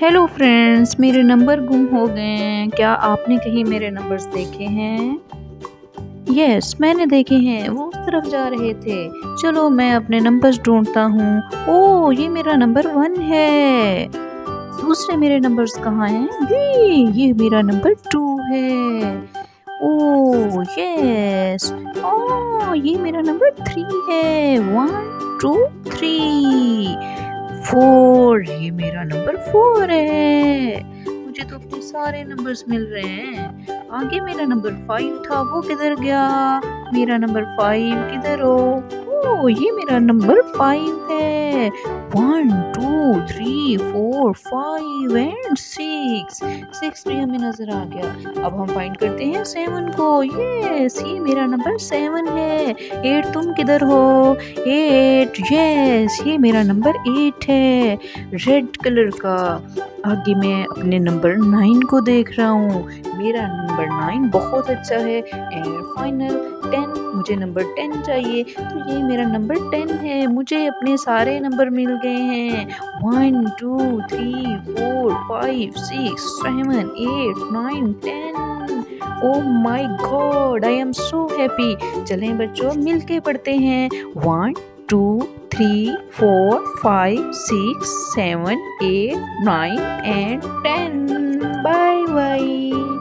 Hello friends, मेरे number गुम हो गए हैं। क्या आपने कहीं मेरे नंबर्स देखे हैं? यस, मैंने देखे हैं। वो उस तरफ जा रहे थे। चलो मैं अपने नंबर्स ढूंढता हूँ। ओह, ये मेरा नंबर 1 है। दूसरे मेरे नंबर्स कहाँ हैं? ये मेरा नंबर 2 है। Oh yes. ओह, ये मेरा नंबर 3 है। 1 2 3 4। ये मेरा नंबर 4 है। मुझे तो अपने सारे नंबर्स मिल रहे हैं। आगे मेरा नंबर 5 था, वो किधर गया? मेरा नंबर 5 किधर हो? ओह, ये मेरा नंबर 5 है। 1 2 3 4 5 एंड 6। 6 भी हमें नजर आ गया। अब हम फाइंड करते हैं 7 को। यस, ये मेरा नंबर 7 है। 8 तुम किधर हो? 8। यस, ये मेरा नंबर 8 है, रेड कलर का। आगे मैं अपने नंबर 9 को देख रहा हूँ। मेरा नंबर 9 बहुत अच्छा है। एंड फाइनल 10, मुझे नंबर 10 चाहिए, तो ये मेरा नंबर 10 है। मुझे अपने सारे नंबर मिल गए हैं। 1 2 3 4 5 6 7 8 9 10। Oh my God, I am so happy. चलें बच्चों, मिलके पढ़ते हैं। 1 2 3 4 5 6 7 8 9 and 10। Bye bye.